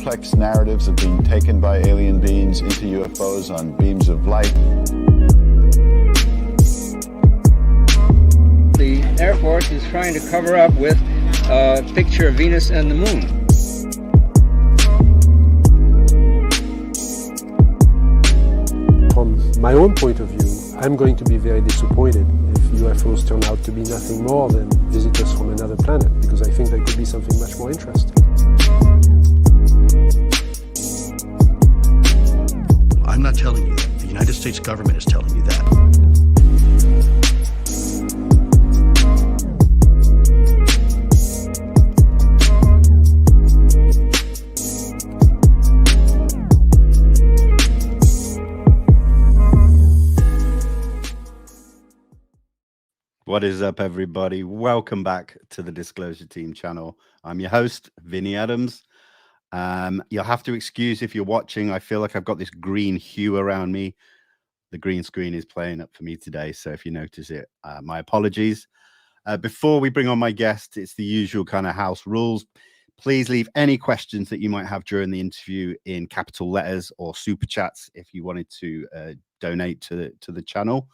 complex narratives of being taken by alien beings into UFOs on beams of light. The Air Force is trying to cover up with a picture of Venus and the moon. From my own point of view, I'm going to be very disappointed if UFOs turn out to be nothing more than visitors from another planet, because I think there could be something much more interesting. I'm not telling you that. The United States government is telling you that. What is up, everybody? Welcome back to the Disclosure Team channel. I'm your host, Vinny Adams. You'll have to excuse if you're watching. I feel like I've got this green hue around me. The green screen is playing up for me today, so if you notice it, my apologies. Before we bring on my guest, it's the usual kind of house rules. Please leave any questions that you might have during the interview in capital letters or super chats if you wanted to donate to the channel.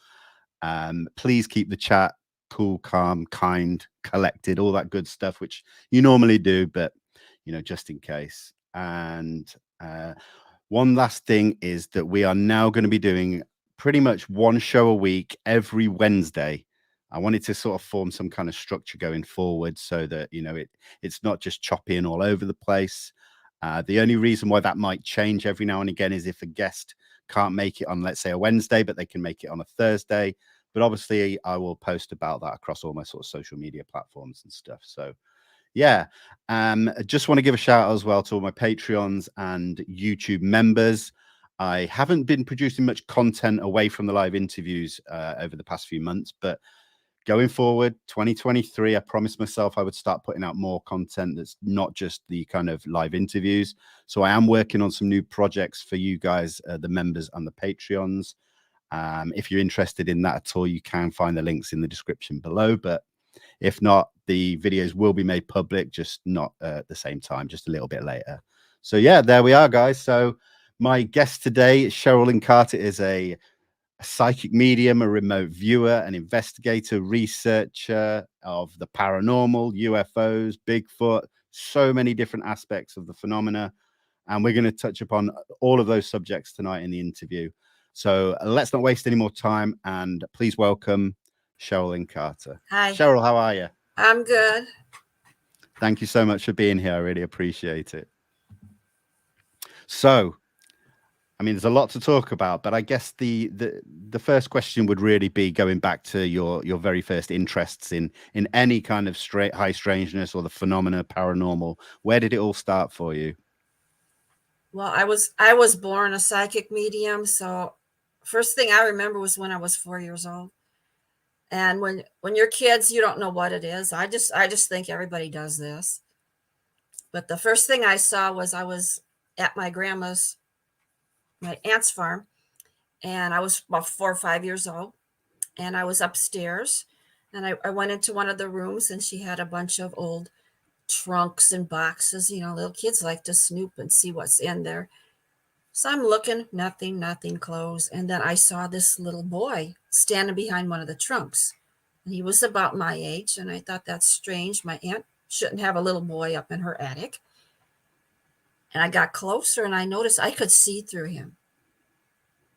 Please keep the chat cool, calm, kind, collected, all that good stuff, which you normally do, but you know, just in case. And one last thing is that we are now going to be doing pretty much one show a week every Wednesday. I wanted to sort of form some kind of structure going forward so that, you know, it's not just choppy and all over the place. The only reason why that might change every now and again is if a guest can't make it on, let's say, a Wednesday, but they can make it on a Thursday. But obviously, I will post about that across all my sort of social media platforms and stuff. So, yeah, I just want to give a shout out as well to all my Patreons and YouTube members. I haven't been producing much content away from the live interviews over the past few months, but going forward, 2023, I promised myself I would start putting out more content that's not just the kind of live interviews. So I am working on some new projects for you guys, the members and the Patreons. If you're interested in that at all, you can find the links in the description below. But if not, the videos will be made public, just not at the same time, just a little bit later. So yeah, there we are, guys. So my guest today, Cheryl Lynn Carter, is a psychic medium, a remote viewer, an investigator, researcher of the paranormal, UFOs, Bigfoot, so many different aspects of the phenomena. And we're going to touch upon all of those subjects tonight in the interview. So let's not waste any more time, and please welcome Cheryl Lynn Carter. Hi. Cheryl, how are you? I'm good. Thank you so much for being here. I really appreciate it. So, I mean, there's a lot to talk about, but I guess the first question would really be going back to your very first interests in any kind of high strangeness or the phenomena paranormal. Where did it all start for you? Well, I was born a psychic medium, so first thing I remember was when I was 4 years old. And when you're kids, you don't know what it is. I just think everybody does this. But the first thing I saw was I was at my aunt's farm, and I was about 4 or 5 years old, and I was upstairs, and I went into one of the rooms, and she had a bunch of old trunks and boxes. You know, little kids like to snoop and see what's in there. So I'm looking, nothing closed. And then I saw this little boy standing behind one of the trunks. And he was about my age. And I thought, that's strange. My aunt shouldn't have a little boy up in her attic. And I got closer and I noticed I could see through him,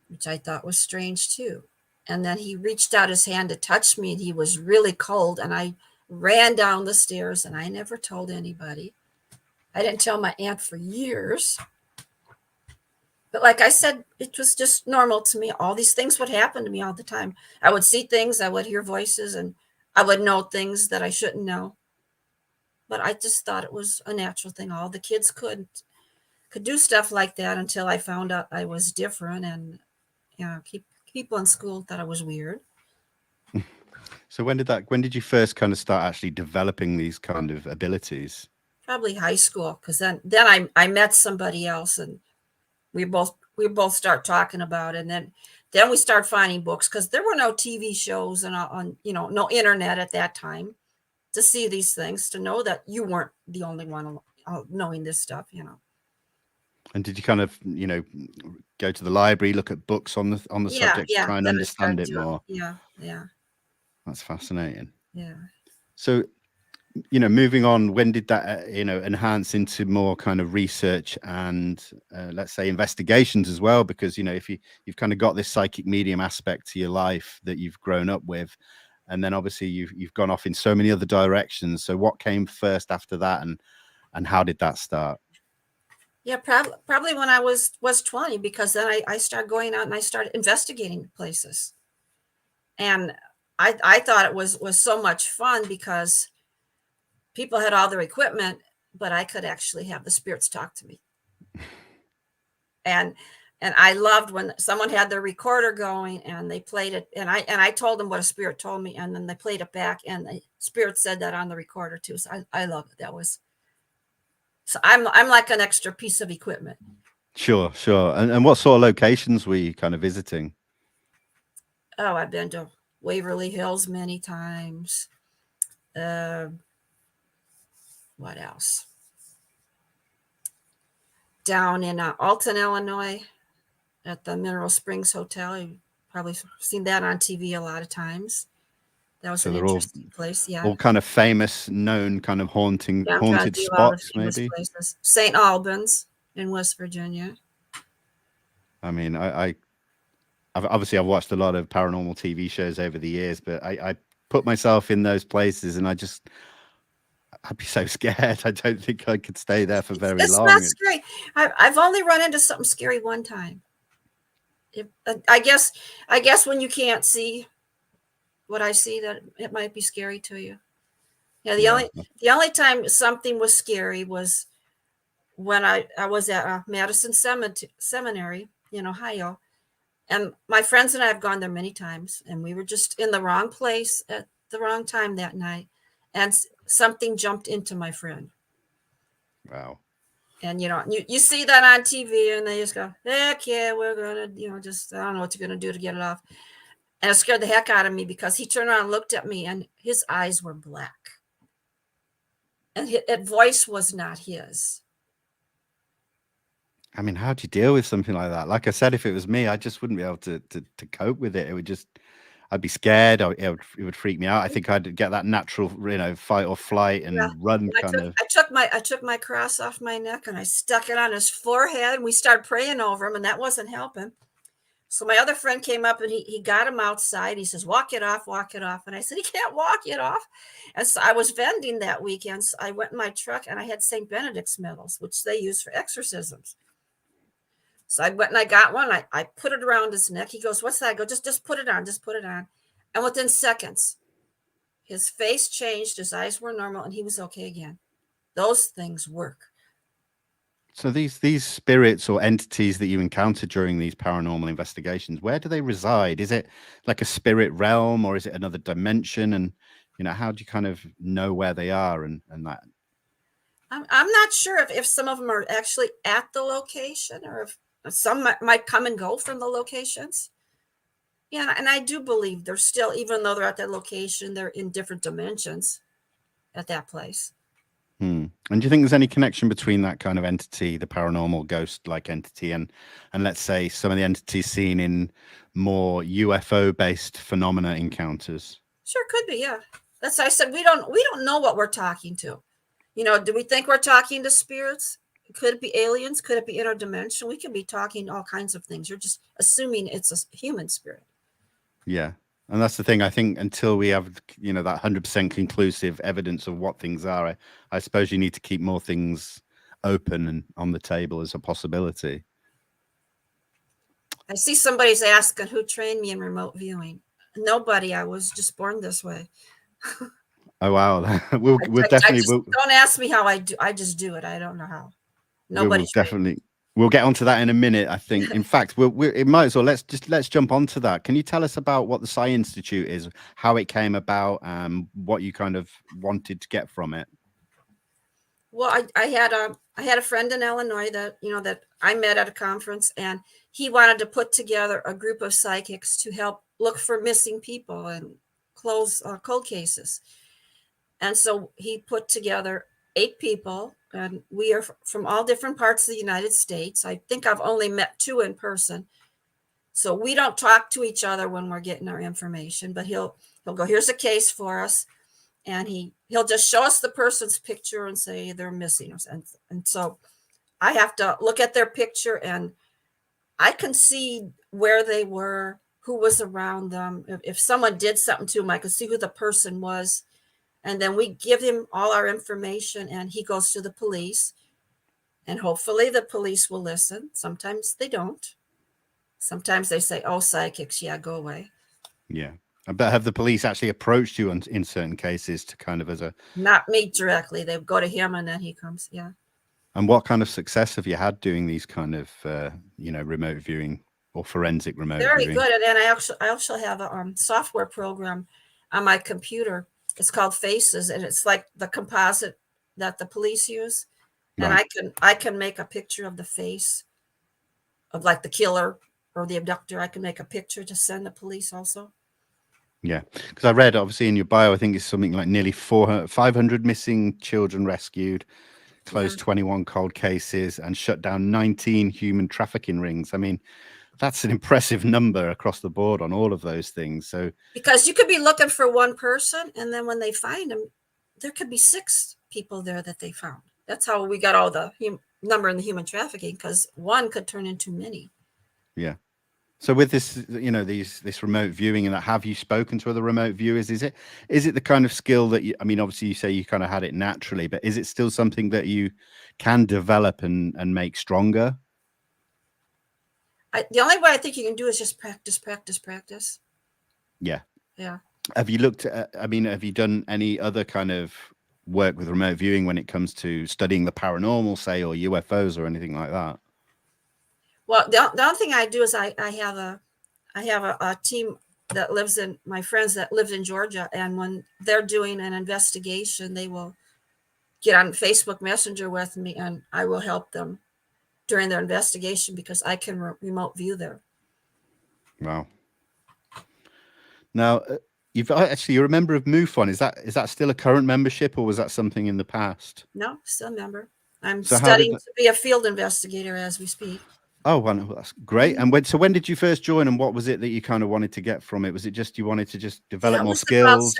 which I thought was strange too. And then he reached out his hand to touch me, and he was really cold. And I ran down the stairs, and I never told anybody. I didn't tell my aunt for years. But like I said, it was just normal to me. All these things would happen to me all the time. I would see things, I would hear voices, and I would know things that I shouldn't know. But I just thought it was a natural thing. All the kids could do stuff like that until I found out I was different, and you know, people in school thought I was weird. So when did you first kind of start actually developing these kind of abilities? Probably high school, because then I met somebody else, and we both start talking about it. And then we start finding books, because there were no TV shows and no internet at that time to see these things, to know that you weren't the only one knowing this stuff, you know. And did you kind of, go to the library, look at books on the Yeah, subject to yeah. try and Then I understand started it doing. more? Yeah, yeah, That's fascinating. yeah. So, moving on, when did that, enhance into more kind of research and, let's say, investigations as well? Because, if you've kind of got this psychic medium aspect to your life that you've grown up with, and then obviously you've gone off in so many other directions. So what came first after that, and how did that start? Yeah, probably when I was 20, because then I started going out and I started investigating places. And I thought it was so much fun because people had all their equipment, but I could actually have the spirits talk to me. And I loved when someone had their recorder going and they played it, and I told them what a spirit told me, and then they played it back, and the spirit said that on the recorder too. So I love it. So I'm like an extra piece of equipment. Sure. And what sort of locations were you kind of visiting? Oh, I've been to Waverly Hills many times. What else? Down in Alton, Illinois, at the Mineral Springs Hotel. You've probably seen that on TV a lot of times. That was So an they're all interesting place. Yeah. all kind of famous, known kind of Yeah, I'm trying haunted to do all the spots, famous maybe. places. St. Albans in West Virginia. I mean, I've watched a lot of paranormal TV shows over the years, but I put myself in those places and I'd be so scared. I don't think I could stay there for very It's not long. scary. I've only run into something scary one time. I guess when you can't see what I see, that it might be scary to you. Yeah, Yeah. the only time something was scary was when I was at Madison Seminary in Ohio, and my friends and I have gone there many times, and we were just in the wrong place at the wrong time that night, and something jumped into my friend. Wow. And you see that on TV, and they just go, heck yeah, we're gonna just, I don't know what you're gonna do to get it off. And it scared the heck out of me because he turned around and looked at me, and his eyes were black, and his voice was not his. I mean, how do you deal with something like that? Like I said, if it was me, I just wouldn't be able to cope with it. It would just, I'd be scared. It would freak me out. I think I'd get that natural, fight or flight and Yeah. run I kind of. took my cross off my neck and I stuck it on his forehead, and we started praying over him, and that wasn't helping. So my other friend came up and he got him outside. He says, walk it off. And I said, he can't walk it off. And so I was vending that weekend. So I went in my truck and I had St. Benedict's medals, which they use for exorcisms. So I went and I got one. I put it around his neck. He goes, what's that? I go, just put it on. Just put it on. And within seconds, his face changed. His eyes were normal and he was okay again. Those things work. So these spirits or entities that you encounter during these paranormal investigations, where do they reside? Is it like a spirit realm, or is it another dimension? And how do you kind of know where they are and that? I'm not sure if some of them are actually at the location, or if some might come and go from the locations. Yeah, and I do believe they're still, even though they're at that location, they're in different dimensions at that place. And do you think there's any connection between that kind of entity, the paranormal ghost-like entity, and let's say some of the entities seen in more UFO-based phenomena encounters? Sure, could be. Yeah, that's why I said we don't know what we're talking to. Do we think we're talking to spirits? Could it be aliens? Could it be interdimensional? We could be talking all kinds of things. You're just assuming it's a human spirit. Yeah. And that's the thing. I think until we have, that 100% conclusive evidence of what things are, I suppose you need to keep more things open and on the table as a possibility. I see somebody's asking who trained me in remote viewing. Nobody. I was just born this way. Oh, wow. We'll definitely. Don't ask me how I do. I just do it. I don't know how. Nobody. We'll get onto that in a minute, I think. In fact, it might as well. Let's jump onto that. Can you tell us about what the Psi Institute is, how it came about, what you kind of wanted to get from it? Well, I had a friend in Illinois that I met at a conference, and he wanted to put together a group of psychics to help look for missing people and close cold cases. And so he put together 8 people, and we are from all different parts of the United States. I think I've only met 2 in person. So we don't talk to each other when we're getting our information, but he'll go, here's a case for us. And he'll just show us the person's picture and say they're missing. And so I have to look at their picture, and I can see where they were, who was around them. If someone did something to him, I could see who the person was. And then we give him all our information, and he goes to the police. And hopefully the police will listen. Sometimes they don't. Sometimes they say, oh, psychics, yeah, go away. Yeah. But have the police actually approached you in certain cases to kind of as a... Not me directly. They go to him, and then he comes. Yeah. And what kind of success have you had doing these kind of, remote viewing or forensic remote Very viewing? good. And I also have a software program on my computer. It's called Faces, and it's like the composite that the police use. And Right. I can make a picture of the face of like the killer or the abductor. I can make a picture to send the police also. Yeah, because I read obviously in your bio, I think it's something like nearly 500 missing children rescued, closed 21 cold cases, and shut down 19 human trafficking rings. I mean, that's an impressive number across the board on all of those things. So Because you could be looking for one person, and then when they find them, there could be 6 people there that they found. That's how we got all the number in the human trafficking, because one could turn into many. yeah. So with this, this remote viewing, and that, have you spoken to other remote viewers? Is it the kind of skill that obviously you say you kind of had it naturally, but is it still something that you can develop and make stronger? The only way I think you can do is just practice. Yeah. Yeah. Have you looked at, have you done any other kind of work with remote viewing when it comes to studying the paranormal, say, or UFOs or anything like that? Well, the only thing I do is I have a team that my friends that live in Georgia, and when they're doing an investigation, they will get on Facebook Messenger with me, and I will help them during their investigation because I can remote view there. Wow. Now, you're a member of MUFON. Is that still a current membership, or was that something in the past? No, still a member. I'm So studying to be a field investigator as we speak. Oh, well, that's great. And when did you first join, and what was it that you kind of wanted to get from it? Was it just you wanted to just develop more skills?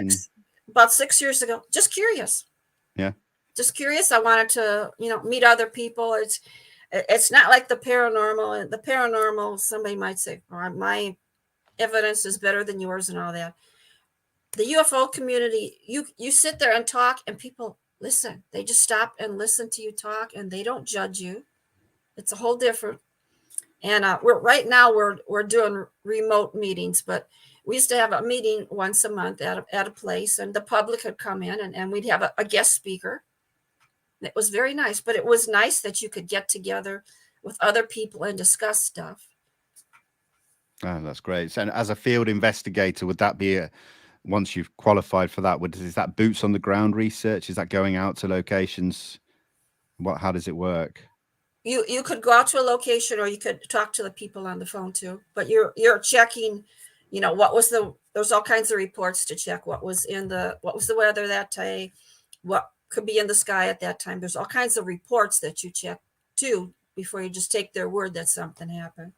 About 6 years ago. Just curious. Yeah. Just curious. I wanted to, meet other people. It's not like the paranormal. The paranormal, somebody might say, oh, my evidence is better than yours and all that. The UFO community, you sit there and talk, and people listen. They just stop and listen to you talk, and they don't judge you. It's a whole different. And we're doing remote meetings, but we used to have a meeting once a month at a place, and the public would come in, and we'd have a guest speaker. It was very nice, but it was nice that you could get together with other people and discuss stuff. Oh, that's great. So, as a field investigator, would that be once you've qualified for that, is that boots on the ground research? Is that going out to locations? How does it work? You could go out to a location, or you could talk to the people on the phone too. But you're checking, there's all kinds of reports to check. What was the weather that day? What could be in the sky at that time? There's all kinds of reports that you check too before you just take their word that something happened.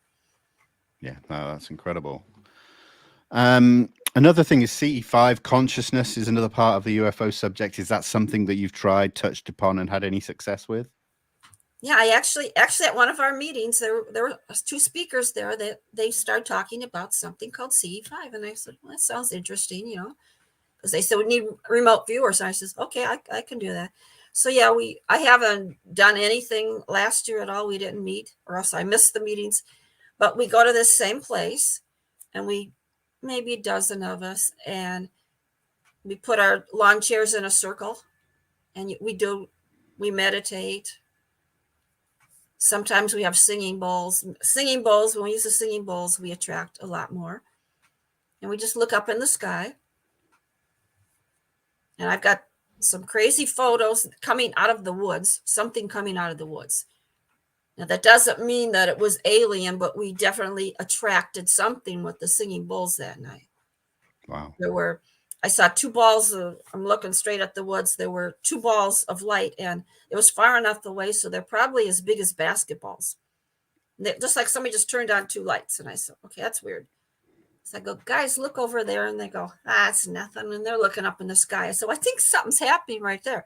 Yeah, no, that's incredible. Another thing is CE5 consciousness is another part of the UFO subject. Is that something that you've tried, touched upon, and had any success with? Yeah, I actually at one of our meetings, there were 2 speakers there that they started talking about something called CE5, and I said, well, that sounds interesting, because they said we need remote viewers. And I says, okay, I can do that. So yeah, I haven't done anything last year at all. We didn't meet, or else I missed the meetings. But we go to this same place, and we maybe a dozen of us, and we put our lawn chairs in a circle, and we meditate. Sometimes we have singing bowls. When we use the singing bowls, we attract a lot more. And we just look up in the sky. And I've got some crazy photos coming out of the woods, something coming out of the woods. Now, that doesn't mean that it was alien, but we definitely attracted something with the singing bowls that night. Wow. There were I saw two balls I'm looking straight at the woods. There were two balls of light, and it was far enough away, so they're probably as big as basketballs. Just like somebody just turned on two lights. And I said, okay, that's weird. So I go, guys, look over there. And they go, it's nothing. And they're looking up in the sky. So I think something's happening right there.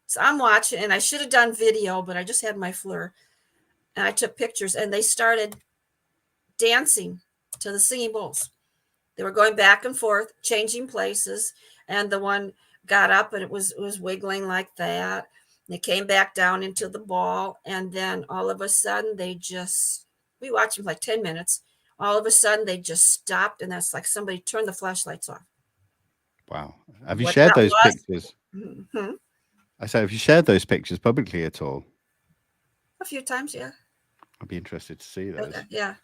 So I'm watching, and I should have done video, but I just had my FLIR. And I took pictures, and they started dancing to the singing bowls. They were going back and forth, changing places. And the one got up, and it was wiggling like that. They came back down into the ball, and then all of a sudden we watched them for like 10 minutes. All of a sudden they just stopped, and that's like somebody turned the flashlights off. Wow. Have you shared those pictures? Mm-hmm. I said, have you shared those pictures publicly at all? A few times, yeah. I'd be interested to see those. Okay, yeah.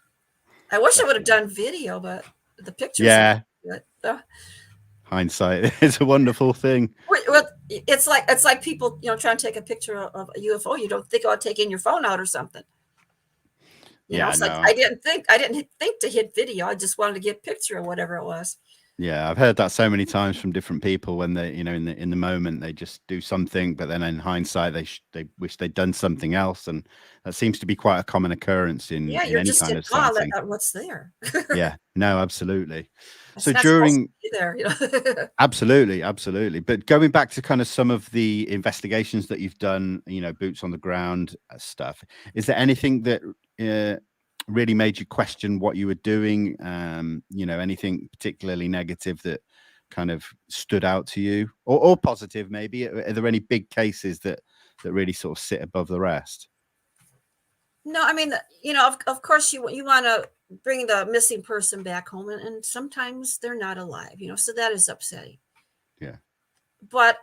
I wish I would have done video, but the pictures. Yeah. Hindsight is a wonderful thing. Well, it's like people, trying to take a picture of a UFO. You don't think about taking your phone out or something. You know, it's like I didn't think to hit video. I just wanted to get a picture or whatever it was. Yeah, I've heard that so many times from different people when they, in the moment they just do something, but then in hindsight they wish they'd done something else, and that seems to be quite a common occurrence in you're any just kind in of awe setting. at what's there. Yeah, no, absolutely. So during there, absolutely. But going back to kind of some of the investigations that you've done, boots on the ground stuff, is there anything that really made you question what you were doing? Anything particularly negative that kind of stood out to you, or positive maybe? Are there any big cases that really sort of sit above the rest? No, I mean, of course you want to bring the missing person back home, and sometimes they're not alive, so that is upsetting. Yeah. But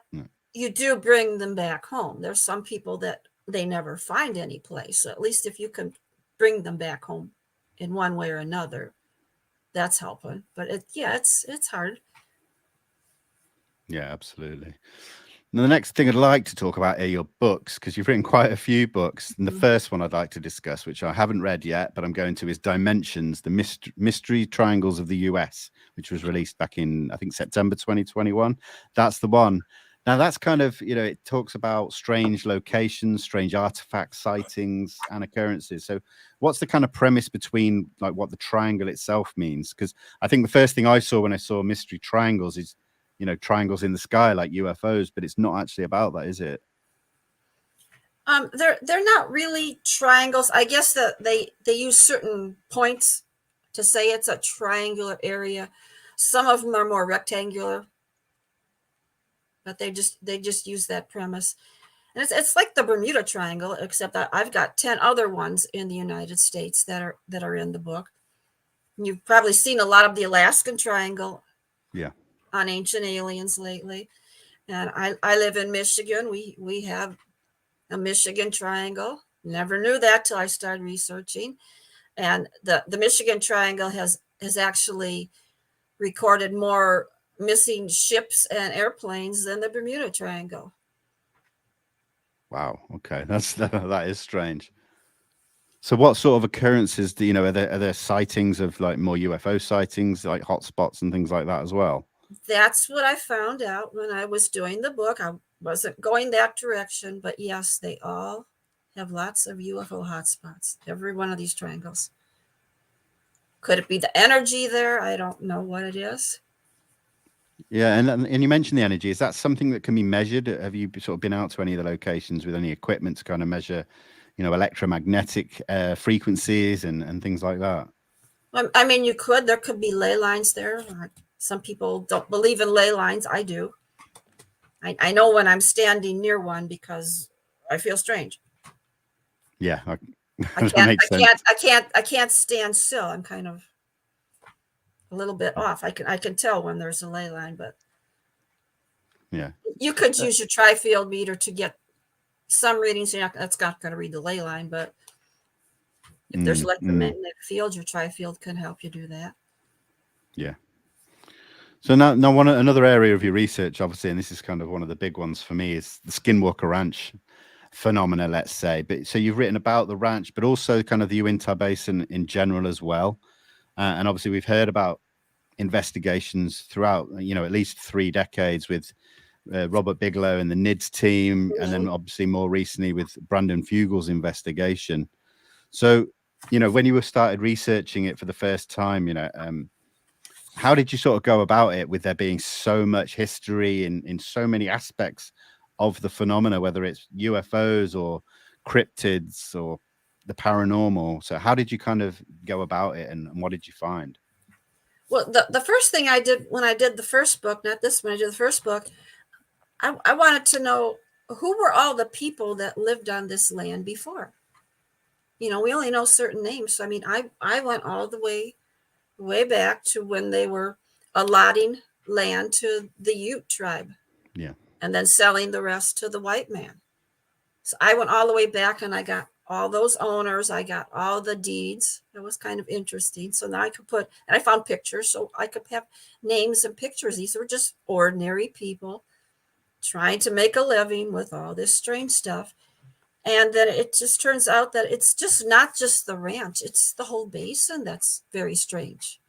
you do bring them back home. There's some people that they never find any place. So at least if you can bring them back home in one way or another, that's helping. But it's hard. Yeah, absolutely. Now, the next thing I'd like to talk about are your books, because you've written quite a few books. And the first one I'd like to discuss, which I haven't read yet, but I'm going to, is Dimensions, the Mystery Triangles of the US, which was released back in, I think, September 2021. That's the one. Now, that's kind of, it talks about strange locations, strange artifact sightings and occurrences. So what's the kind of premise between like what the triangle itself means? Because I think the first thing I saw when I saw Mystery Triangles is, triangles in the sky like UFOs, but it's not actually about that, is it? They're not really triangles. I guess that they use certain points to say it's a triangular area. Some of them are more rectangular, but they just use that premise. And it's like the Bermuda Triangle, except that I've got 10 other ones in the United States that are in the book. You've probably seen a lot of the Alaskan Triangle. Yeah. On Ancient Aliens lately. And I live in Michigan. We have a Michigan Triangle. Never knew that till I started researching. And the Michigan Triangle has actually recorded more missing ships and airplanes than the Bermuda Triangle. Wow. Okay. That is strange. So what sort of occurrences do are there sightings of like more UFO sightings, like hotspots and things like that as well? That's what I found out when I was doing the book. I wasn't going that direction, but yes, they all have lots of UFO hotspots, every one of these triangles. Could it be the energy there? I don't know what it is. Yeah, and you mentioned the energy. Is that something that can be measured? Have you sort of been out to any of the locations with any equipment to kind of measure, electromagnetic frequencies and things like that? I mean, you could. There could be ley lines there. Some people don't believe in ley lines. I do. I know when I'm standing near one because I feel strange. Yeah, I can't stand still. I'm kind of a little bit off. I can tell when there's a ley line, but yeah, you could use your tri-field meter to get some readings. That's not going to read the ley line, but if there's electromagnetic field, your tri-field can help you do that. Yeah. So now another area of your research, obviously, and this is kind of one of the big ones for me, is the Skinwalker Ranch phenomena, let's say. But so you've written about the ranch, but also kind of the Uinta Basin in general as well. And obviously we've heard about investigations throughout, at least 3 decades with Robert Bigelow and the NIDS team, and then obviously more recently with Brandon Fugal's investigation. So, when you started researching it for the first time, how did you sort of go about it with there being so much history in so many aspects of the phenomena, whether it's UFOs or cryptids or the paranormal? So how did you kind of go about it, and what did you find? Well, the first thing I did when I did the first book, not this one, I did the first book, I wanted to know who were all the people that lived on this land before. We only know certain names. So, I mean, I went all the way back to when they were allotting land to the Ute tribe. Yeah. And then selling the rest to the white man. So I went all the way back and I got all those owners. I got all the deeds. It was kind of interesting. So now I could and I found pictures so I could have names and pictures. These were just ordinary people trying to make a living with all this strange stuff. And then it just turns out that it's just not just the ranch, it's the whole basin that's very strange.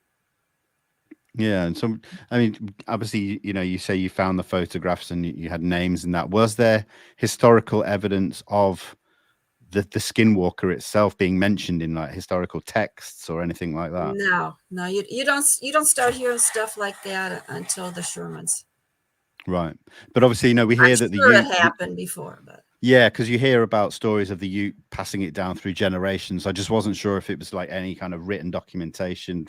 Yeah. And so, I mean, obviously, you say you found the photographs and you had names and that. Was there historical evidence of the Skinwalker itself being mentioned in like historical texts or anything like that? No, you don't start hearing stuff like that until the Shermans. Right. But obviously, we hear that it happened before, but yeah, because you hear about stories of the Ute passing it down through generations. I just wasn't sure if it was like any kind of written documentation,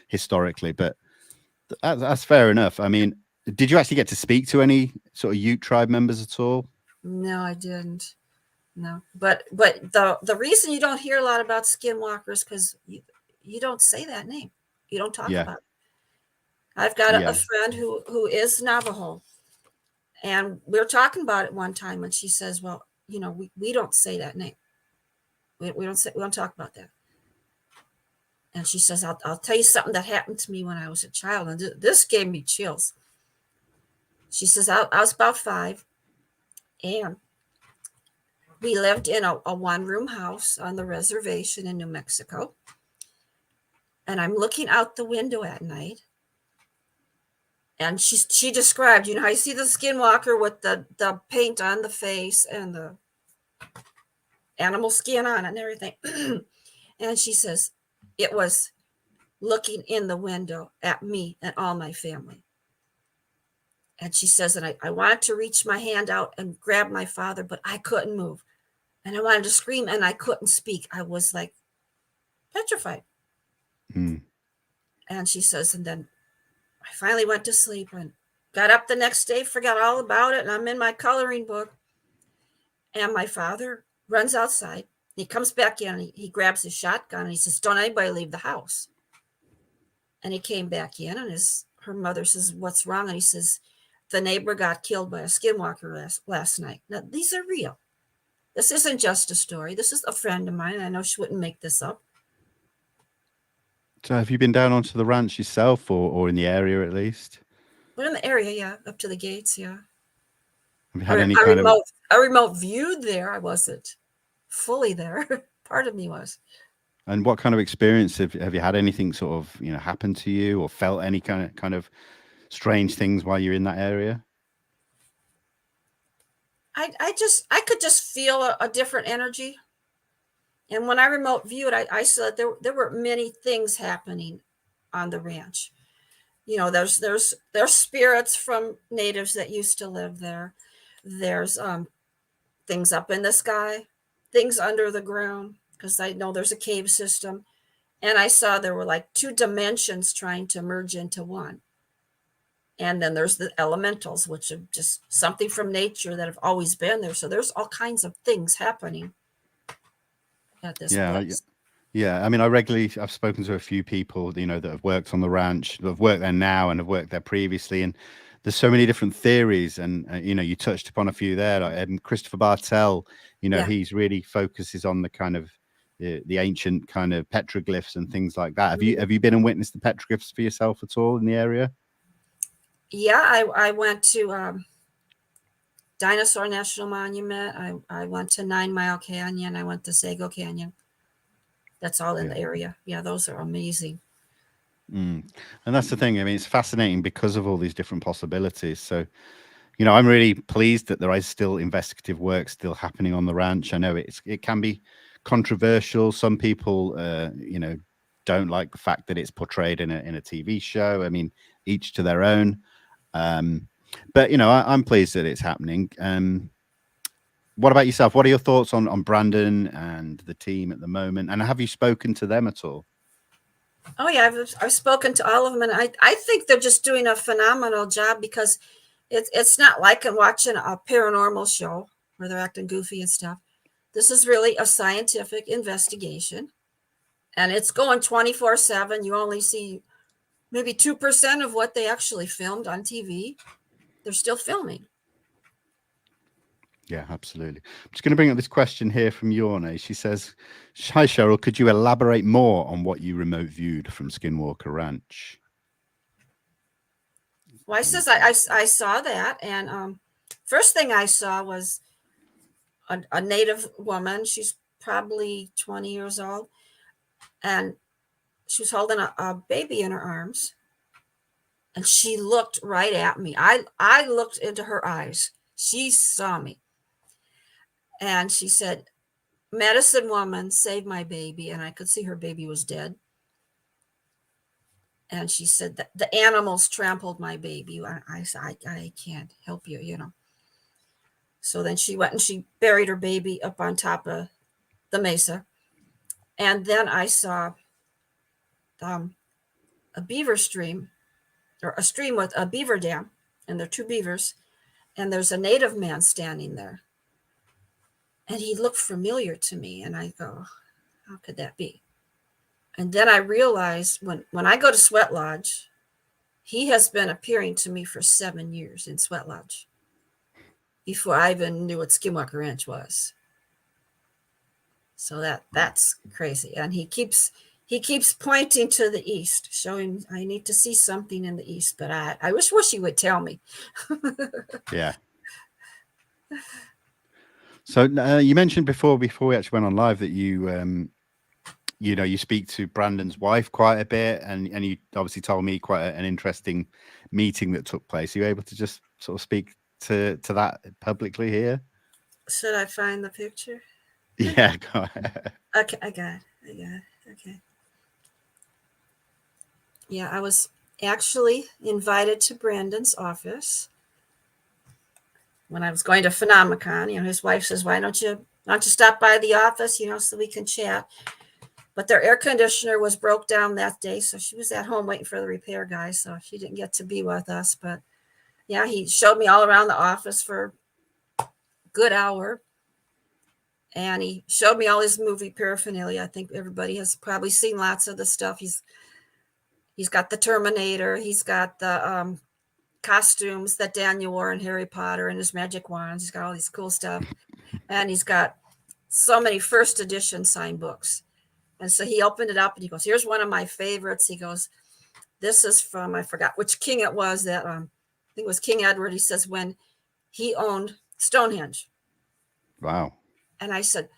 historically, but that's fair enough. I mean, did you actually get to speak to any sort of Ute tribe members at all? No, I didn't. No, but the reason you don't hear a lot about skinwalkers because you don't say that name. You don't talk about it. I've got a friend who is Navajo, and we were talking about it one time, and she says, "Well, we don't say that name. We don't talk about that." And she says, "I'll tell you something that happened to me when I was a child, and this gave me chills." She says, "I was about 5, and we lived in a one-room house on the reservation in New Mexico. And I'm looking out the window at night. And she described, how you see the skinwalker with the paint on the face and the animal skin on it and everything." And she says, it was looking in the window at me and all my family. And she says, and I wanted to reach my hand out and grab my father, but I couldn't move. And I wanted to scream and I couldn't speak. I was like petrified. Mm. And she says, and then I finally went to sleep and got up the next day, forgot all about it. And I'm in my coloring book. And my father runs outside. He comes back in and he grabs his shotgun and he says, "Don't anybody leave the house." And he came back in and her mother says, "What's wrong?" And he says, "The neighbor got killed by a skinwalker last night." Now, these are real. This isn't just a story. This is a friend of mine. I know she wouldn't make this up. So have you been down onto the ranch yourself or in the area at least? But in the area, yeah, up to the gates, yeah. Have you had any kind of a remote view there? I wasn't fully there. Part of me was. And what kind of experience have you had? Anything sort of happen to you or felt any kind of strange things while you're in that area? I could just feel a different energy. And when I remote viewed, I saw that there were many things happening on the ranch. There's spirits from natives that used to live there. There's things up in the sky, things under the ground, because I know there's a cave system. And I saw there were like 2 dimensions trying to merge into one. And then there's the elementals, which are just something from nature that have always been there. So there's all kinds of things happening at this place. Yeah. I mean, I've spoken to a few people, that have worked on the ranch, that have worked there now and have worked there previously. And there's so many different theories. And, you touched upon a few there. Like Christopher Bartell, he's really focuses on the kind of the ancient kind of petroglyphs and things like that. Have you been and witnessed the petroglyphs for yourself at all in the area? Yeah, I went to Dinosaur National Monument. I went to 9 Mile Canyon. I went to Sago Canyon. That's all in the area. Yeah, those are amazing. And that's the thing. I mean, it's fascinating because of all these different possibilities. So, you know, I'm really pleased that there is still investigative work still happening on the ranch. I know it can be controversial. Some people, you know, don't like the fact that it's portrayed in a TV show. I mean, each to their own. But you know, I'm pleased that it's happening. What about yourself? What are your thoughts on Brandon and the team at the moment? And have you spoken to them at all? Oh yeah, I've spoken to all of them, and I think they're just doing a phenomenal job, because it's not like I'm watching a paranormal show where they're acting goofy and stuff. This is really a scientific investigation, and it's going 24/7. You only see maybe 2% of what they actually filmed on TV. They're still filming. Yeah, absolutely. I'm just going to bring up this question here from Yorne. She says, "Hi, Cheryl. Could you elaborate more on what you remote viewed from Skinwalker Ranch?" Well, I says I saw that, and first thing I saw was a native woman. She's probably 20 years old, and she was holding a baby in her arms, and she looked right at me. I looked into her eyes. She saw me, and she said, "Medicine woman, save my baby." And I could see her baby was dead. And she said that the animals trampled my baby. I said, I can't help you, you know. So then she went and she buried her baby up on top of the mesa. And then I saw a beaver stream, or a stream with a beaver dam, and there are two beavers, and there's a native man standing there. And he looked familiar to me, and I go, how could that be? And then I realized when I go to Sweat Lodge, he has been appearing to me for 7 years in Sweat Lodge, before I even knew what Skinwalker Ranch was. So that's crazy. And he keeps pointing to the east, showing I need to see something in the east, but I wish he would tell me. Yeah. So you mentioned before we actually went on live that you you know, you speak to Brandon's wife quite a bit, and you obviously told me quite an interesting meeting that took place. Are you able to just sort of speak to that publicly here? Should I find the picture? Yeah, go ahead. Okay, I got it. Okay. Yeah, I was actually invited to Brandon's office when I was going to Phenomicon. You know, his wife says, why don't you stop by the office, you know, so we can chat. But their air conditioner was broke down that day, so she was at home waiting for the repair guy, so she didn't get to be with us. But yeah, he showed me all around the office for a good hour, and he showed me all his movie paraphernalia. I think everybody has probably seen lots of the stuff. He's got the Terminator, he's got the costumes that Daniel wore in Harry Potter and his magic wands. He's got all these cool stuff, and he's got so many first edition signed books. And so he opened it up and he goes, here's one of my favorites. He goes, this is from, I forgot which king it was, that I think it was King Edward. He says, when he owned Stonehenge. Wow. And I said,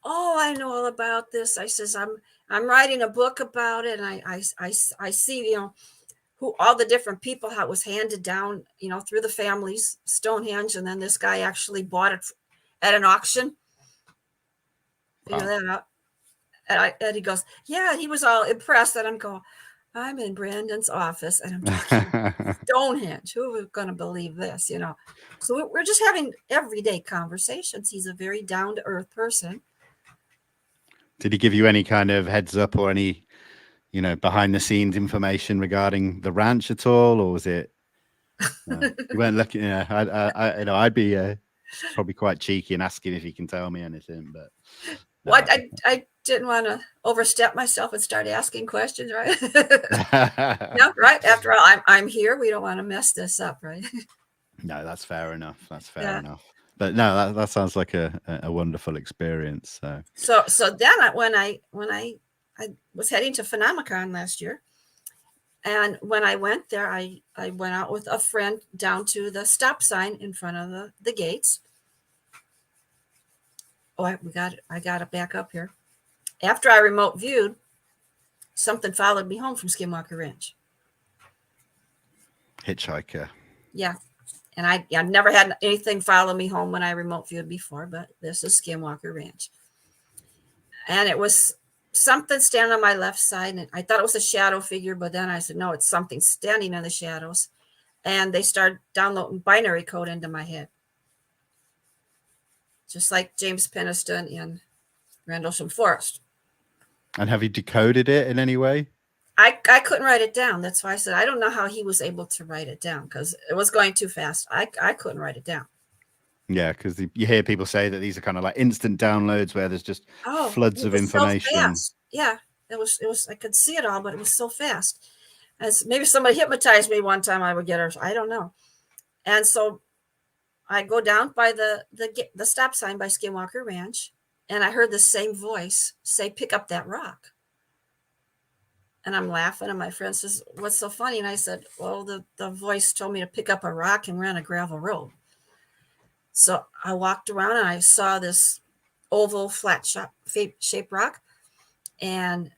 oh, I know all about this. I says, I'm writing a book about it. And I see, you know, who all the different people, how it was handed down, you know, through the families, Stonehenge. And then this guy actually bought it at an auction. Figure that out. And he goes, yeah, he was all impressed that I'm going, I'm in Brandon's office and I'm talking Stonehenge. Who was going to believe this, you know? So we're just having everyday conversations. He's a very down-to-earth person. Did he give you any kind of heads up or any, you know, behind the scenes information regarding the ranch at all? Or was it, you weren't looking, I'd be probably quite cheeky and asking if he can tell me anything, but. No. Well, I didn't want to overstep myself and start asking questions, right? No, right. After all, I'm here. We don't want to mess this up, right? No, that's fair enough. That's fair enough. But no, that sounds like a wonderful experience. So then when I was heading to Phenomicon last year, and when I went there, I went out with a friend down to the stop sign in front of the gates. Oh, I got it back up here. After I remote viewed something followed me home from Skinwalker Ranch. Hitchhiker. Yeah. And I've never had anything follow me home when I remote viewed before, but this is Skinwalker Ranch. And it was something standing on my left side. And I thought it was a shadow figure, but then I said, no, it's something standing in the shadows. And they started downloading binary code into my head. Just like James Peniston in Rendlesham Forest. And have you decoded it in any way? I couldn't write it down. That's why I said I don't know how he was able to write it down, because it was going too fast. I couldn't write it down. Yeah, because you hear people say that these are kind of like instant downloads where there's just floods of information. So fast. Yeah, it was. I could see it all, but it was so fast. As maybe somebody hypnotized me one time, I would get her. I don't know. And so I go down by the stop sign by Skinwalker Ranch, and I heard the same voice say, "Pick up that rock." And I'm laughing, and my friend says, "What's so funny?" And I said, "Well, the voice told me to pick up a rock, and we're on a gravel road." So I walked around, and I saw this oval, flat-shaped rock, and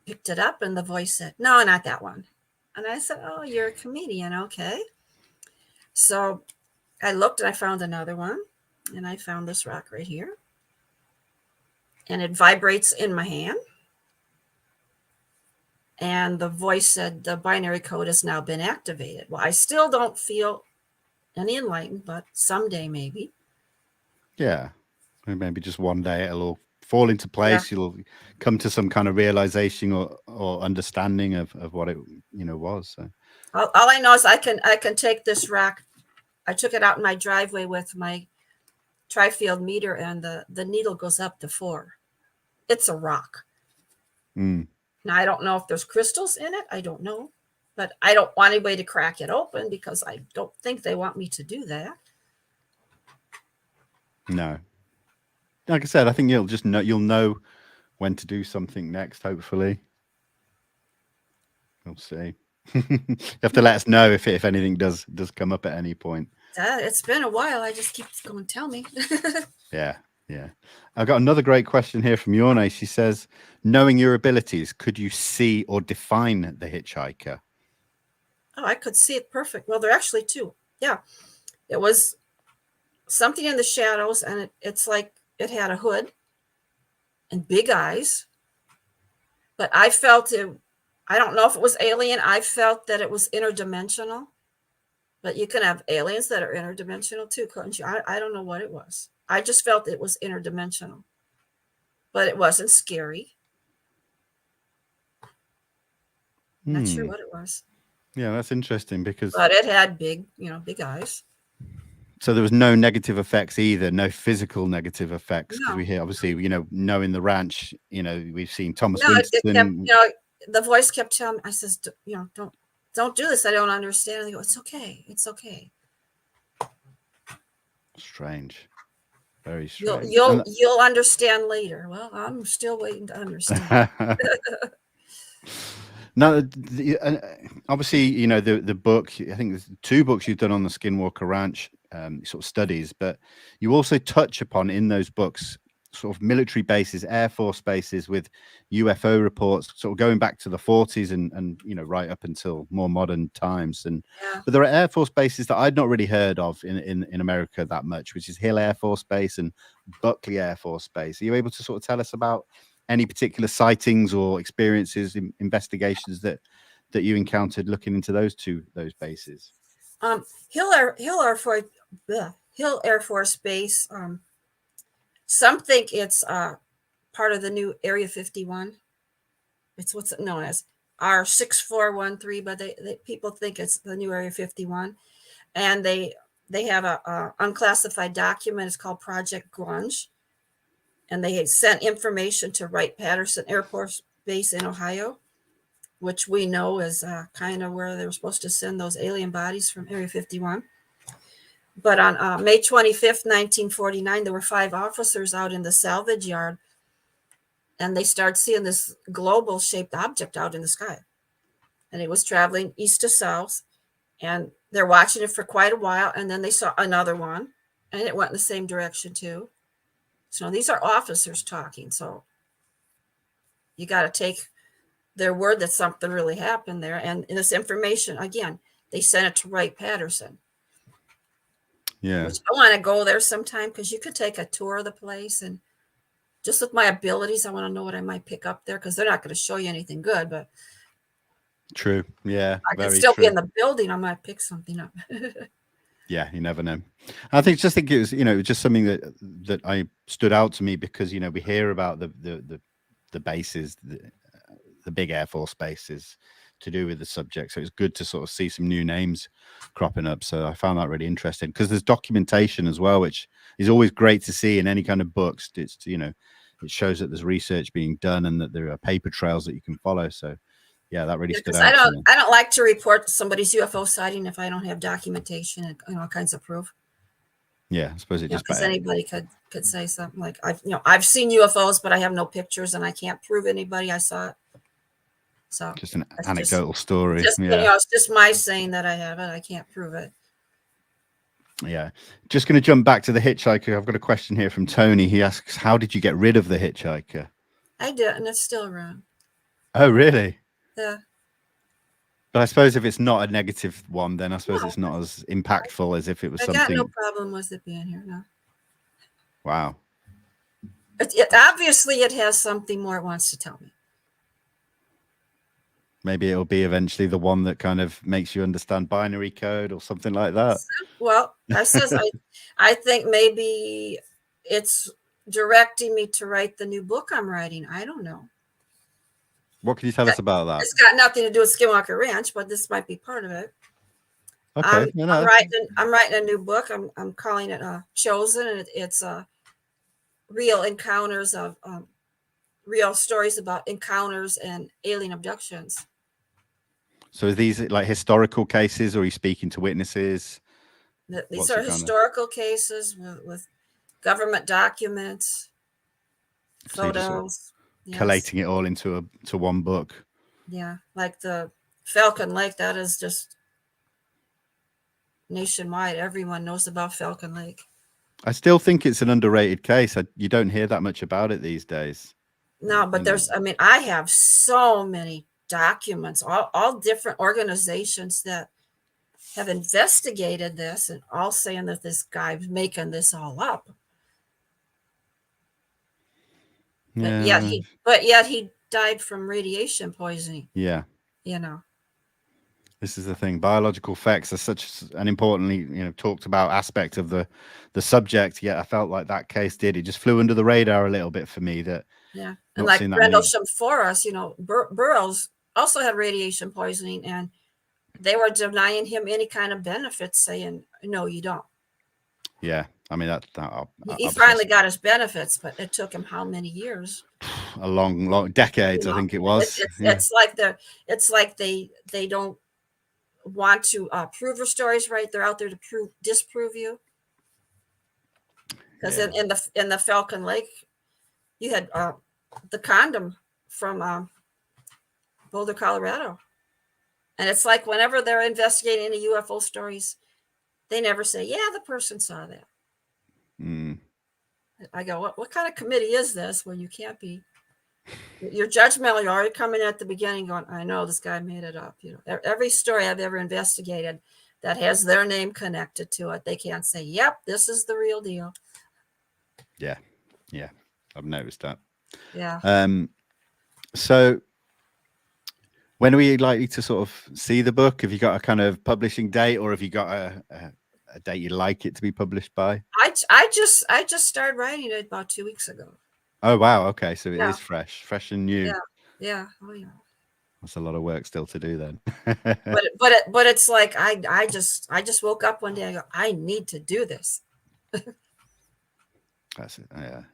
picked it up, and the voice said, "No, not that one." And I said, "Oh, you're a comedian, okay." So I looked, and I found another one, and I found this rock right here. And it vibrates in my hand. And the voice said, "The binary code has now been activated." Well, I still don't feel any enlightened, but someday maybe. Yeah. Maybe just one day it'll all fall into place. Yeah. You'll come to some kind of realization or understanding of what it was. So all I know is I can take this rock. I took it out in my driveway with my tri-field meter, and the needle goes up to 4. It's a rock. Mm. Now, I don't know if there's crystals in it. I don't know. But I don't want anybody to crack it open, because I don't think they want me to do that. No. Like I said, I think you'll know when to do something next, hopefully. We'll see. You have to let us know if anything does come up at any point. It's been a while. I just keep going, tell me. Yeah. I've got another great question here from Yorne. She says, knowing your abilities, could you see or define the hitchhiker? Oh, I could see it perfect. Well, there are actually 2. Yeah. It was something in the shadows, and it's like it had a hood and big eyes. But I felt it. I don't know if it was alien. I felt that it was interdimensional. But you can have aliens that are interdimensional too, couldn't you? I don't know what it was. I just felt it was interdimensional. But it wasn't scary. Not sure what it was. Yeah, that's interesting because... But it had big eyes. So there was no negative effects either, no physical negative effects. Because No. we hear, obviously, knowing the ranch, we've seen Thomas No, Winston. it kept, the voice kept telling me, I says, don't do this. I don't understand. And they go, it's okay. It's okay. Strange. Very strange. You'll understand later. Well, I'm still waiting to understand. Now, obviously, the book, I think there's 2 books you've done on the Skinwalker Ranch sort of studies, but you also touch upon in those books sort of military bases, Air Force bases with UFO reports, sort of going back to the 40s and right up until more modern times. But there are Air Force bases that I'd not really heard of in America that much, which is Hill Air Force Base and Buckley Air Force Base. Are you able to sort of tell us about any particular sightings or experiences, investigations that you encountered looking into those bases? Hill Air Force Base. Some think it's part of the new Area 51. It's what's known as R6413, but people think it's the new Area 51. And they have a unclassified document. It's called Project Grunge. And they had sent information to Wright-Patterson Air Force Base in Ohio, which we know is kind of where they were supposed to send those alien bodies from Area 51. But on May 25th, 1949, there were 5 officers out in the salvage yard, and they started seeing this global-shaped object out in the sky. And it was traveling east to south, and they're watching it for quite a while, and then they saw another one, and it went in the same direction too. So these are officers talking, so you got to take their word that something really happened there. And this information, again, they sent it to Wright Patterson. Yeah. Which I want to go there sometime, because you could take a tour of the place, and just with my abilities, I want to know what I might pick up there, because they're not going to show you anything good, but True. Yeah. I could Very still true. be in the building. I might pick something up. Yeah, you never know. I think it was, just something that I stood out to me, because we hear about the bases, the big Air Force bases, to do with the subject. So it's good to sort of see some new names cropping up. So I found that really interesting, because there's documentation as well, which is always great to see in any kind of books. It's it shows that there's research being done and that there are paper trails that you can follow. So yeah, that really stood out. I don't like to report somebody's UFO sighting if I don't have documentation and all kinds of proof. Yeah, I suppose it just because anybody could say something like, I've seen UFOs, but I have no pictures and I can't prove anybody I saw it. So just an anecdotal story. It's just my saying that I have it. I can't prove it. Yeah. Just going to jump back to the hitchhiker. I've got a question here from Tony. He asks, how did you get rid of the hitchhiker? I did, and it's still around. Oh, really? Yeah. But I suppose if it's not a negative one, then I suppose it's not as impactful as if it was something. I got no problem with it being here. No. Wow. Obviously, it has something more it wants to tell me. Maybe it'll be eventually the one that kind of makes you understand binary code or something like that. Well, I think maybe it's directing me to write the new book I'm writing. I don't know. What can you tell us about that? It's got nothing to do with Skinwalker Ranch, but this might be part of it. Okay. I'm writing a new book. I'm calling it Chosen, and it's real encounters of real stories about encounters and alien abductions. So are these like historical cases, or are you speaking to witnesses? These are historical cases with government documents, photos. Collating it all into one book. Yeah, like the Falcon Lake, that is just nationwide. Everyone knows about Falcon Lake. I still think it's an underrated case. You don't hear that much about it these days. No, but I have so many documents, all different organizations that have investigated this, and all saying that this guy's making this all up. Yeah. But yet he died from radiation poisoning. Yeah. This is the thing. Biological effects are such an importantly, talked about aspect of the subject. Yet I felt like that case it just flew under the radar a little bit for me. And like Rendlesham Forest, Burroughs also had radiation poisoning, and they were denying him any kind of benefits, saying, no, you don't. Yeah. I mean, he finally got his benefits, but it took him how many years? A long decades, I think it was. It's like they don't want to prove your stories right. They're out there to disprove you. Because in the Falcon Lake, you had the condom from Boulder, Colorado, and it's like whenever they're investigating any UFO stories, they never say, "Yeah, the person saw that." Mm. I go, what kind of committee is this where you can't be? You're judgmental. You're already coming at the beginning going, I know this guy made it up. Every story I've ever investigated that has their name connected to it, they can't say, yep, this is the real deal. Yeah. I've noticed that. Yeah. So when are we likely to sort of see the book? Have you got a kind of publishing date, or have you got a date you'd like it to be published by? I just started writing it about 2 weeks ago. Oh wow, okay, so it is fresh and new. Yeah. Oh yeah. That's a lot of work still to do then. but it's like I just woke up one day. I go, I need to do this. That's it. Yeah.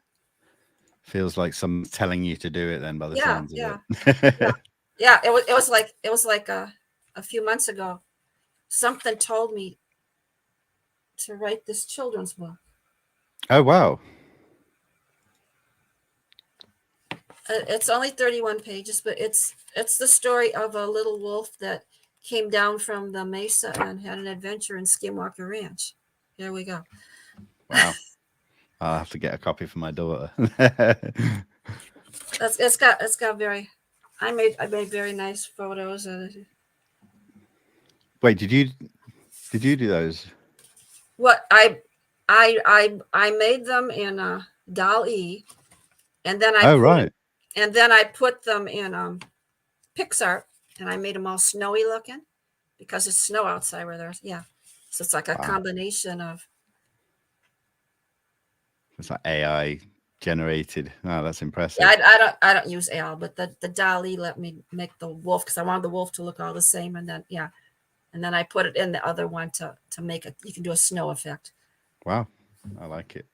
Feels like someone's telling you to do it then by the sounds of it. Yeah. It was like a few months ago. Something told me to write this children's book. Oh wow. It's only 31 pages, but it's the story of a little wolf that came down from the mesa and had an adventure in Skinwalker Ranch. Here we go. Wow. I'll have to get a copy for my daughter. It's got very I made very nice photos. Wait, did you do those? What I made them in DAL-E, and then Oh, right. I put them in PixArt, and I made them all snowy looking because it's snow outside where there's so it's like a Wow. combination of. It's like AI generated. Oh, that's impressive. Yeah, I don't use AI, but the DAL-E let me make the wolf because I wanted the wolf to look all the same, and then I put it in the other one to make it. You can do a snow effect. Wow, I like it.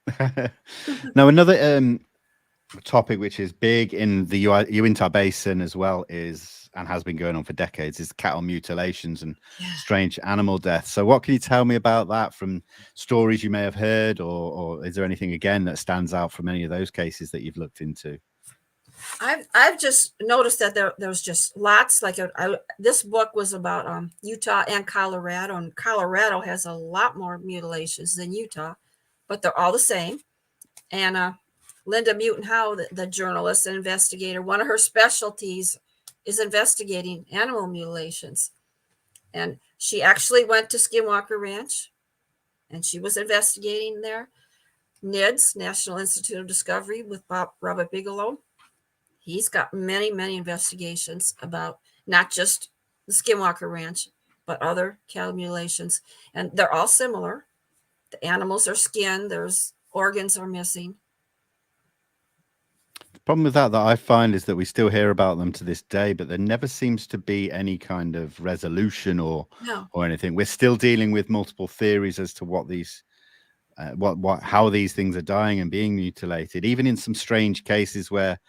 Now, another topic which is big in the Uinta Basin as well is, and has been going on for decades, is cattle mutilations and strange animal deaths. So what can you tell me about that from stories you may have heard, or is there anything again that stands out from any of those cases that you've looked into? I've just noticed that there's just lots. Like this book was about Utah and Colorado, and Colorado has a lot more mutilations than Utah, but they're all the same. And Linda Mutin-Howe, the journalist and investigator, one of her specialties is investigating animal mutilations. And she actually went to Skinwalker Ranch, and she was investigating there. NIDS, National Institute of Discovery, with Robert Bigelow. He's got many, many investigations about not just the Skinwalker Ranch, but other cattle mutilations. And they're all similar. The animals are skinned, there's organs are missing. The problem with that I find is that we still hear about them to this day, but there never seems to be any kind of resolution or anything. We're still dealing with multiple theories as to what these how these things are dying and being mutilated, even in some strange cases where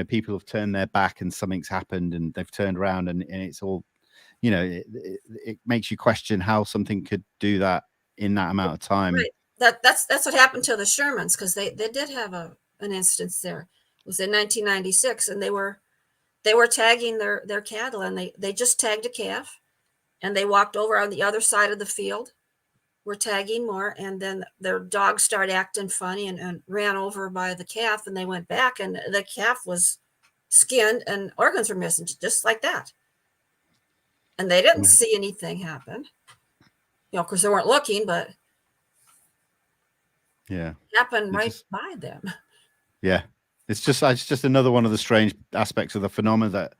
people have turned their back and something's happened and they've turned around and it's all, it makes you question how something could do that in that amount of time. Right. That's what happened to the Shermans, because they did have an instance there. It was in 1996, and they were tagging their cattle, and they just tagged a calf, and they walked over on the other side of the field, were tagging more, and then their dogs started acting funny and ran over by the calf, and they went back, and the calf was skinned and organs were missing, just like that. And they didn't see anything happen, because they weren't looking, but happened by them. Yeah, it's just another one of the strange aspects of the phenomena that,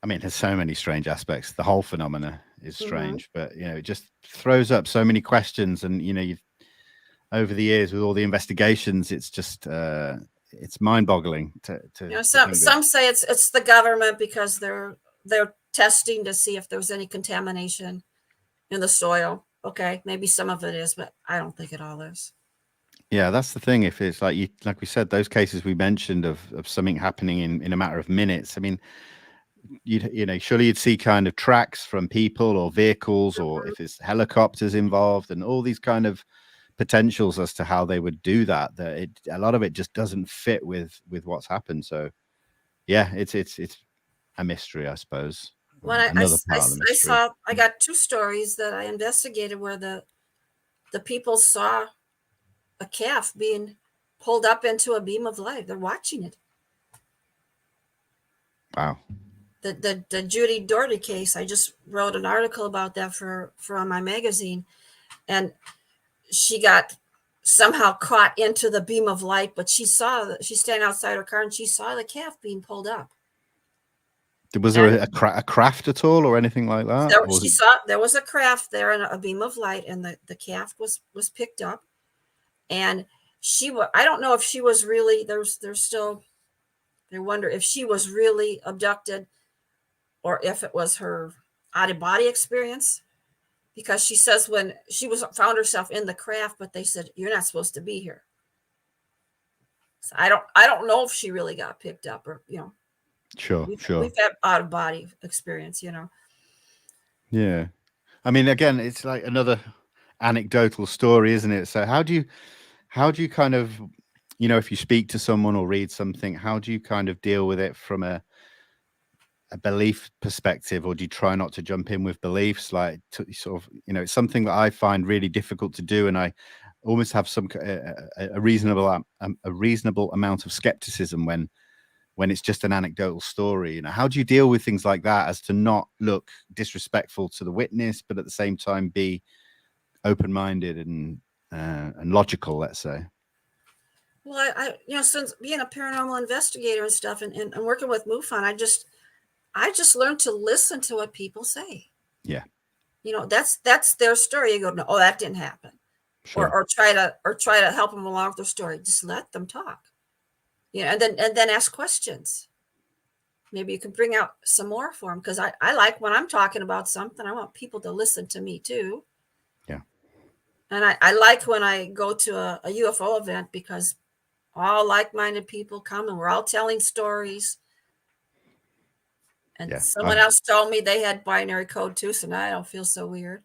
I mean, there's so many strange aspects. The whole phenomena is strange, but it just throws up so many questions. And you've, over the years with all the investigations, it's just it's mind-boggling to some say it's the government because they're testing to see if there's any contamination in the soil. Okay, maybe some of it is, but I don't think it all is. Yeah, that's the thing. If it's like we said, those cases we mentioned of something happening in a matter of minutes. I mean, surely you'd see kind of tracks from people or vehicles, or if it's helicopters involved, and all these kind of potentials as to how they would do that. A lot of it just doesn't fit with what's happened. So, yeah, it's a mystery, I suppose. When I got two stories that I investigated where the people saw a calf being pulled up into a beam of light. They're watching it. Wow. The Judy Doherty case, I just wrote an article about that for my magazine, and she got somehow caught into the beam of light, but she's standing outside her car and she saw the calf being pulled up. Was there a craft at all or anything like that? She saw there was a craft there and a beam of light, and the calf was picked up, and I don't know if she was really, they wonder if she was really abducted or if it was her out-of-body experience, because she says when she found herself in the craft, but they said, you're not supposed to be here. So I don't know if she really got picked up or, Sure. We've had out-of-body experience, Yeah. I mean, again, it's like another anecdotal story, isn't it? So how do you kind of, if you speak to someone or read something, how do you kind of deal with it from a belief perspective, or do you try not to jump in with beliefs? Like sort of, it's something that I find really difficult to do, and I almost have a reasonable amount of skepticism when when it's just an anecdotal story? You know, how do you deal with things like that as to not look disrespectful to the witness, but at the same time be open-minded and logical, let's say? Well, since being a paranormal investigator and stuff, and working with MUFON, I just learned to listen to what people say. Yeah. That's their story. You go, no, that didn't happen. Sure. Or try to help them along with their story. Just let them talk. And then ask questions. Maybe you can bring out some more for them, because I like when I'm talking about something, I want people to listen to me too. Yeah. And I like when I go to a UFO event, because all like-minded people come and we're all telling stories. And someone else told me they had binary code too, so now I don't feel so weird.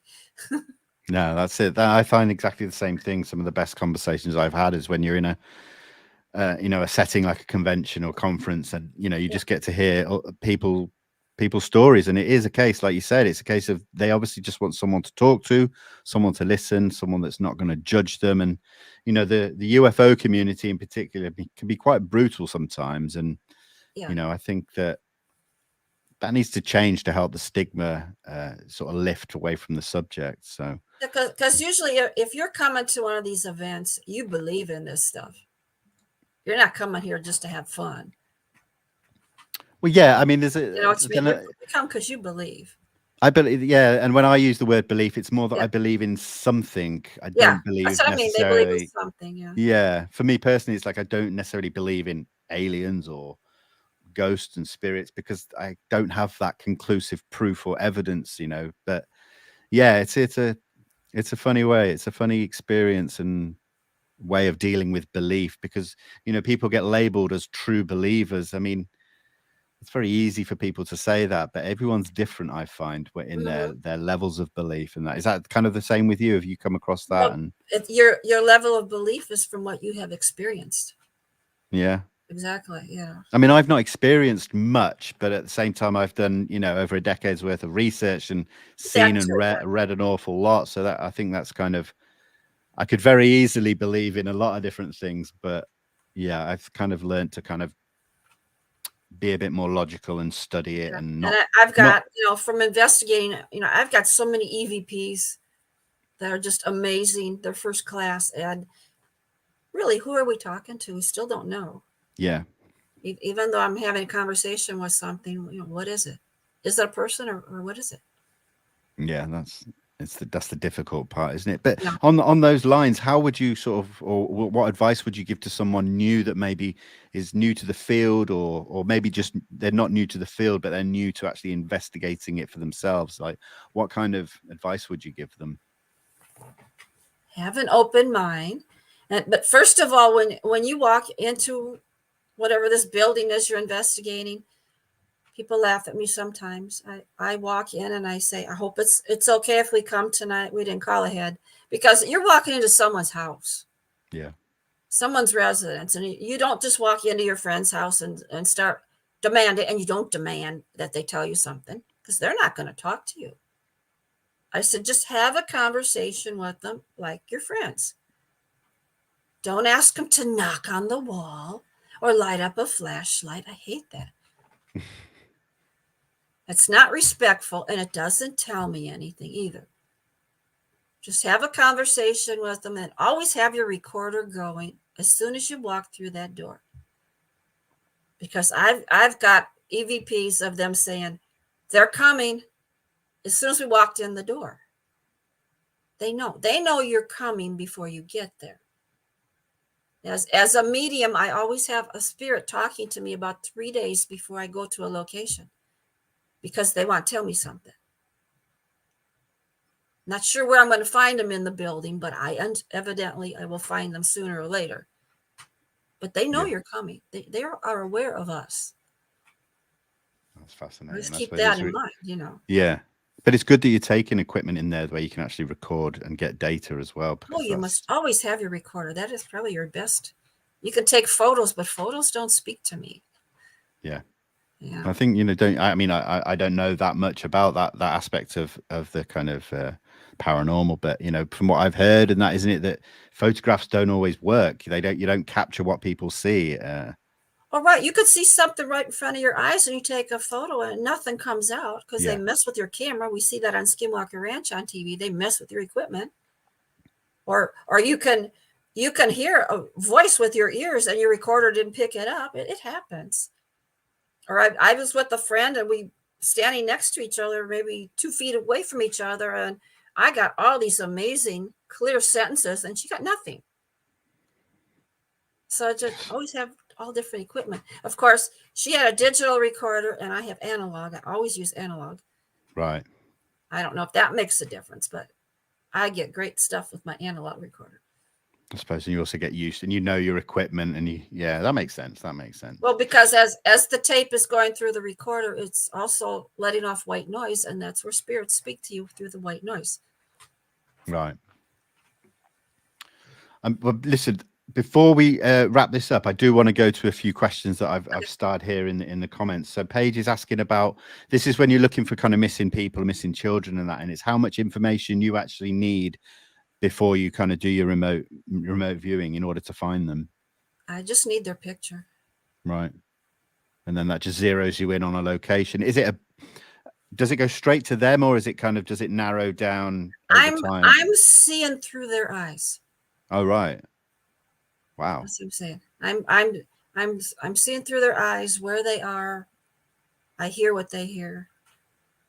No, that's it. I find exactly the same thing. Some of the best conversations I've had is when you're in a setting like a convention or conference, and you just get to hear people's stories. And it is a case, like you said, it's a case of they obviously just want someone to talk to, someone to listen, someone that's not going to judge them. And the UFO community in particular can be quite brutal sometimes. And I think that needs to change to help the stigma sort of lift away from the subject. So because usually if you're coming to one of these events, you believe in this stuff. You're not coming here just to have fun. Well, yeah, I mean, there's you come because you believe. I believe, yeah, and when I use the word belief, it's more that I believe in something. I don't believe that's what necessarily. They believe in something. Yeah. Yeah, for me personally, it's like I don't necessarily believe in aliens or ghosts and spirits, because I don't have that conclusive proof or evidence, But yeah, it's a funny way. It's a funny experience and way of dealing with belief, because people get labeled as true believers. I mean, it's very easy for people to say that, but everyone's different, I find, in their levels of belief. And that is that kind of the same with you? Have you come across that? And your level of belief is from what you have experienced. Yeah. Exactly. Yeah. I mean, I've not experienced much, but at the same time, I've done, over a decade's worth of research and seen and read an awful lot. So that I think that's kind of, I could very easily believe in a lot of different things, but yeah, I've kind of learned to kind of be a bit more logical and study it. And I've got, from investigating, I've got so many EVPs that are just amazing. They're first class. And really, who are we talking to? We still don't know. Yeah. Even though I'm having a conversation with something, what is it? Is it a person or what is it? Yeah, that's the difficult part, isn't it? But on those lines, how would you or what advice would you give to someone new that maybe is new to the field, or maybe just they're not new to the field, but they're new to actually investigating it for themselves? Like, what kind of advice would you give them? Have an open mind. But first of all, when you walk into whatever this building is you're investigating, people laugh at me sometimes. I walk in and I say, I hope it's okay if we come tonight. We didn't call ahead, because you're walking into someone's house. Yeah. Someone's residence. And you don't just walk into your friend's house and start demanding, and you don't demand that they tell you something, because they're not going to talk to you. I said, just have a conversation with them like your friends. Don't ask them to knock on the wall or light up a flashlight. I hate that. It's not respectful, and it doesn't tell me anything either. Just have a conversation with them, and always have your recorder going as soon as you walk through that door. Because I've got EVPs of them saying they're coming as soon as we walked in the door. They know you're coming before you get there. As a medium, I always have a spirit talking to me about 3 days before I go to a location, because they want to tell me something. Not sure where I'm going to find them in the building, but evidently I will find them sooner or later. But they know you're coming. They are aware of us. That's fascinating. Just keep that in mind, Yeah. But it's good that you're taking equipment in there where you can actually record and get data as well. Oh, you must always have your recorder. That is probably your best. You can take photos, but photos don't speak to me. Yeah. Yeah. I think, I don't know that much about that aspect of the kind of paranormal, but, from what I've heard, and that isn't it, that photographs don't always work. You don't capture what people see. All right, you could see something right in front of your eyes and you take a photo and nothing comes out because they mess with your camera. We see that on Skinwalker Ranch on TV. They mess with your equipment. Or you can hear a voice with your ears and your recorder didn't pick it up. It happens. Or I was with a friend and we standing next to each other, maybe 2 feet away from each other, and I got all these amazing clear sentences and she got nothing. So I just always have all different equipment. Of course, she had a digital recorder and I have analog. I always use analog. Right. I don't know if that makes a difference, but I get great stuff with my analog recorder. I suppose, and you also get used, and you know your equipment, and that makes sense. That makes sense. Well, because as the tape is going through the recorder, it's also letting off white noise, and that's where spirits speak to you through the white noise. Right. Well, listen, before we wrap this up, I do want to go to a few questions that I've starred here in the comments. So Paige is asking about, this is when you're looking for kind of missing people, missing children and that, and it's how much information you actually need before you kind of do your remote viewing in order to find them. I just need their picture. Right. And then that just zeroes you in on a location. Does it go straight to them, or is it kind of, does it narrow down over time? I'm seeing through their eyes. Oh, right. Wow. That's what I'm saying. I'm seeing through their eyes where they are. I hear what they hear.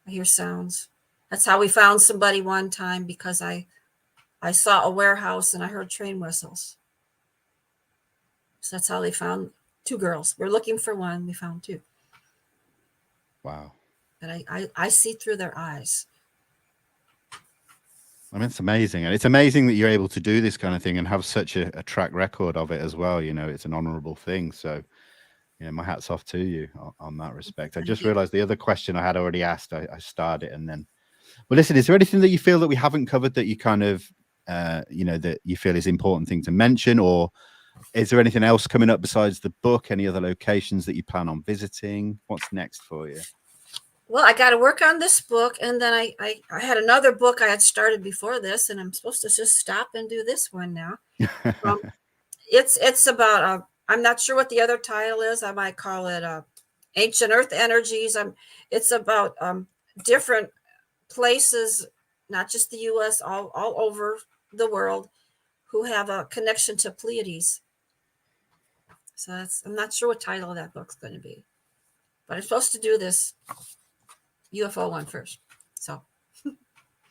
I hear sounds. That's how we found somebody one time, because I saw a warehouse and I heard train whistles. So that's how they found 2 girls. We're looking for one. We found 2. Wow. But I see through their eyes. I mean, it's amazing. And it's amazing that you're able to do this kind of thing and have such a track record of it as well. You know, it's an honorable thing. So, my hat's off to you on that respect. I just realized the other question I had already asked, I started and then. Well, listen, is there anything that you feel that we haven't covered that you kind of, that you feel is important thing to mention, or is there anything else coming up besides the book? Any other locations that you plan on visiting? What's next for you? Well, I got to work on this book, and then I had another book I had started before this, and I'm supposed to just stop and do this one now. It's about I'm not sure what the other title is. I might call it Ancient Earth Energies. It's about different places, not just the U.S., all over the world, who have a connection to Pleiades. So I'm not sure what title that book's going to be, but I'm supposed to do this UFO one first. So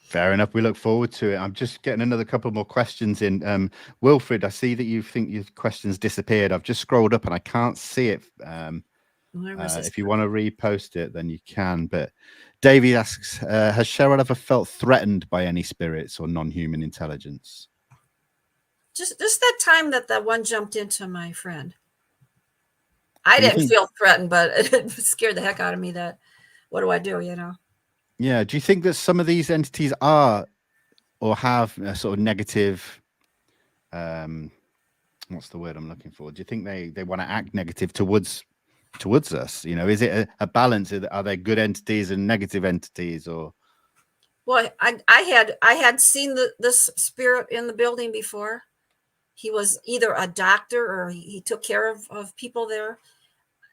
fair enough. We look forward to it. I'm just getting another couple more questions in. Wilfred, I see that you think your questions disappeared. I've just scrolled up and I can't see it. If you want to repost it, then you can. But Davey asks, has Cheryl ever felt threatened by any spirits or non-human intelligence? Just that time that one jumped into my friend. I didn't feel threatened, but it scared the heck out of me. That, what do I do, Yeah. Do you think that some of these entities are or have a sort of negative, what's the word I'm looking for? Do you think they want to act negative towards us? Is it a balance? Are there good entities and negative entities, or? Well, I had seen this spirit in the building before. He was either a doctor or he took care of people there,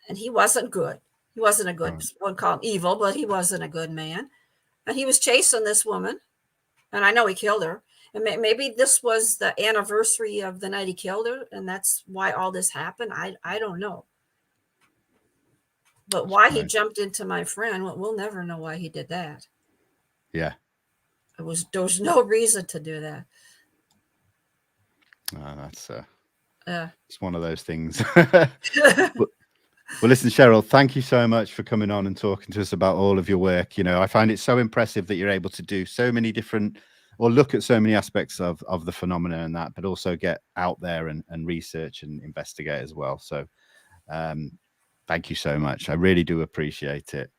and he wasn't good. He wasn't a good, one call him evil, but he wasn't a good man. And he was chasing this woman, and I know he killed her. And maybe this was the anniversary of the night he killed her, and that's why all this happened. I don't know. But why he jumped into my friend, we'll never know why he did that. Yeah. There was no reason to do that. That's it's one of those things. Well, listen, Cheryl, thank you so much for coming on and talking to us about all of your work. I find it so impressive that you're able to do so many different, or look at so many aspects of the phenomena and that, but also get out there and research and investigate as well. So thank you so much. I really do appreciate it.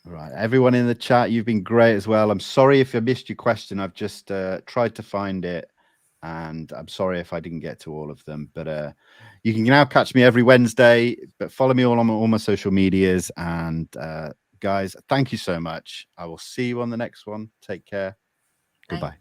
All right, everyone in the chat, you've been great as well. I'm sorry if I missed your question. I've just tried to find it, and I'm sorry if I didn't get to all of them. But you can now catch me every Wednesday. But follow me all on all my social medias. And guys, thank you so much. I will see you on the next one. Take care. Goodbye.